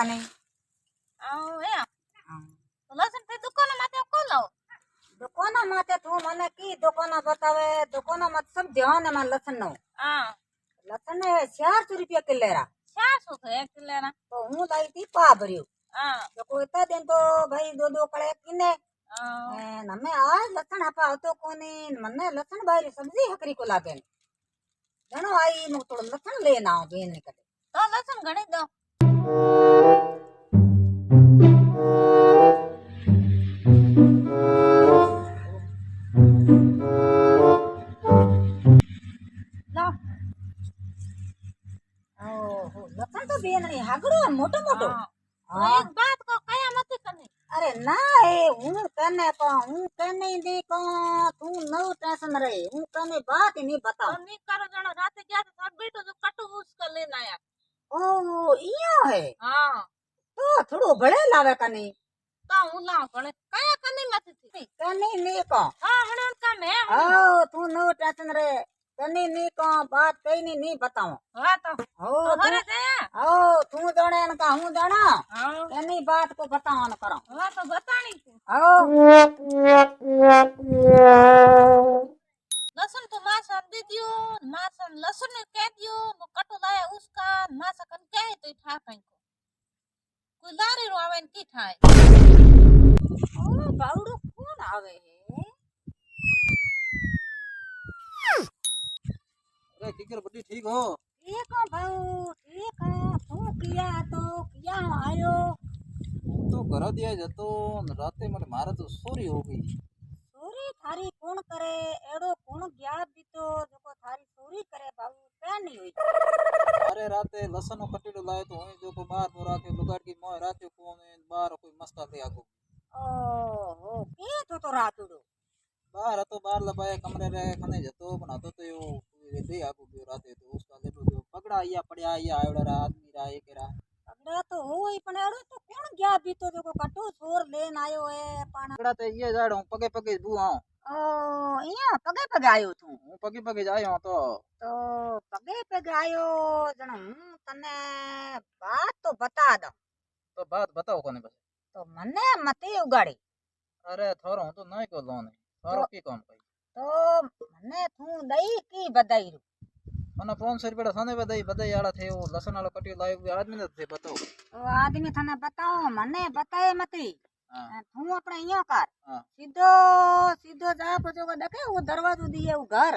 कने आओ ए तो लसन पे दुकान माते खोलो दुकान माते तू मने की दुकान बतावे दुकान मत सब ध्यान में लसन नो हां लसन 400 रुपया किलेरा 400 तो एक लेना तो हूं लाई थी पा भरियो हां तो कोई ता दिन तो भाई दो कड़े किने नमे आज लसन हपा तो कोनी मने लसन बारी सब्जी हकरी को लागे जनो आई नु तो लसन लेना बेन निकले तो लसन घणी दो लो ओ लसन तो बेन नहीं हागड़ो मोटो मोटो तो एक बात को कया मत करनी अरे ना ए हूं कने दे को तू नो टेंशन रे हूं कने बात ही नहीं बताऊं तो नी करो जणो राते गया तो सब बेटो जो कटु उसका लेना आया ओ इयो है हां तो थोड़ो बड़े लावे कने तो हूं लाव गणे कया कनी मत थी कने ने को हां हणन का मैं ओ तू नो टेंशन रे कने ने को बात कई नहीं बताऊं हां तो ओ घरे गया ओ तू जाने न का हूं जाना हां कने बात को बतावन करो हां तो बतानी थी ओ लसन तो मासन दे दियो मासन लसन ने कह दियो नो कटो लाया उसका मासा कन कहे तो ठा कहीं को कोई लारे रो आवे की ठाए ओ बाउडो कौन आवे है अरे किकर बड़ी ठीक हो ठीक हो भाऊ ठीक हो तू किया आयो तो घर दिया जतो राते मने मारे तो सोरी हो गई सोरी थारी कौन करे एड़ो कौन गया भी तो जको थारी सोरी करे बाबू क्या नहीं हुई अरे राते लसन कटेड़ो लाए तो होई जो को बाहर तो राखे लुगाड़ की मोय राते कोन बाहर कोई मस्ता ले आगो ओ के तो रातुडो बाहर तो बाहर लबाए कमरे रे खने जतो बना तो यो दे आगो बियो राते तो उसका ले दो पगड़ा या पड़या या आयोड़ा रा आदमी रा एक रा पगड़ा तो होई पण एड़ो तो कौन गया भी तो जको कटो सोर लेन आयो है पण पगड़ा ते ये जाड़ो पगे पगे बुआ ओ इया पगे आयो तू हूं पगे जायो तो पगे आयो जण हूं तने बात तो बता दो तो बात बताओ कोने बस तो मने मते उगाड़ी अरे थोरो तो नहीं को लोन थोरो की काम कई तो मने तू दई की बधाई मने 500 रुपया थाने बधाई आड़ा थे वो लसन वाला कटियो लायो वो आदमी ने थे बताओ ओ आदमी थाने बताओ मने बताए मती हां तू अपने इयो कर हां सीधो जा पजो को देखे वो दरवाजो दिए वो घर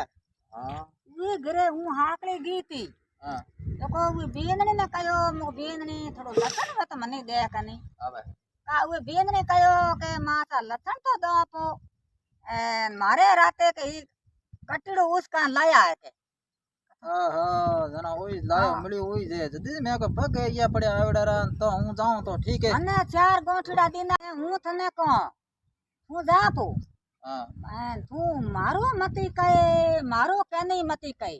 हां वे घरे हूं हाकले गई थी हां देखो वो बेंदनी ने कयो मो बेंदनी थोड़ो लसन वे तो मने दे कनी आवे का वो बेंदनी कयो के माता लसन तो दो पो मारे राते के कटड़ो उसका लाया है के हां जना ओई लायो मिली ओई जे जदी मैं को पग या पड़े आवड़ा तो हूं जाऊं तो ठीक है मने 4 गोठड़ा दीना हूं थने को हूं जा पो हां तू मारो मती कहे मारो के नहीं मती कहे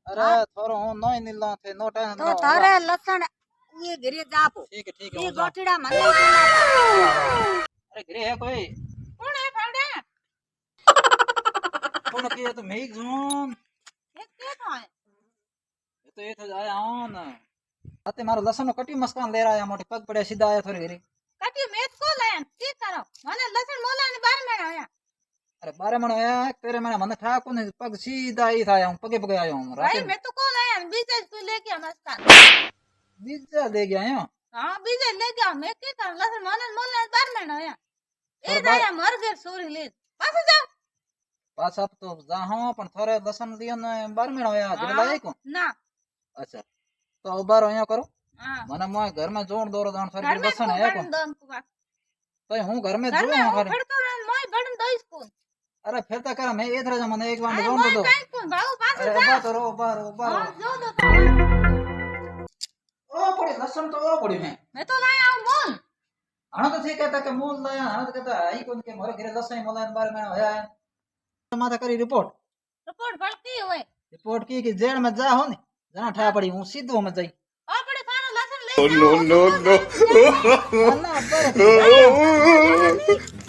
अरे थोरो हूं नई नीला थे नो टाइम तो थारे लसन ये घरे जा पो ठीक है ये हूं गोठड़ा मने देना अरे घरे है कोई कौन है भाड़े कौन के तो मैं जोन एक के तो है ये तो ये तो आया हूं ना आते मारो लसन कटी मस्कान ले रहा है मोटी पग पड़े सीधा आया थोड़ी घरे कटी मेत को लाया की करो मने लसन मोला ने बार में आया अरे 12 मण आया तेरे मण मन था कोने पग सीधा ही था हूं पगे आया हूं भाई मैं तो को लाया बीजे को लेके मस्तान बीजा ले गया हूं हां बीजे ले गया मैं की कर लसन मोला ने बार में आया ए दाया मर गए सोरी ले पास जा पास आप तो जाहो पण थोड़े लसन लियो ने 12 मण आया घरे लाए को ना अच्छा तो उबारो आया करो हां मने मोय घर में जोड़ दो दान घर थोड़ी में लसन है को तो हूं घर में जो हूं घर फिर तो मोय बड़न दो इसको अरे फिर तो कर मैं इधर जा मने एक बार अरे जोड़ मोय दो बैंक को भाऊ पास अरे जा बात रो बार हां जो दो ओ पड़ी लसन तो ओ पड़ी मैं तो लाया हूं मोल हां तो ठीक है ता के मूल लाया हां तो कहता आई कोन के मोरे घरे लसन मोला 12 मण होया माथा करी रिपोर्ट बड़ती हुए रिपोर्ट की जेल में जा हो ने जना ठा पड़ी हूं सीधो में जाई अपने थारा लसन ले no, no, no. अल्लाह अकबर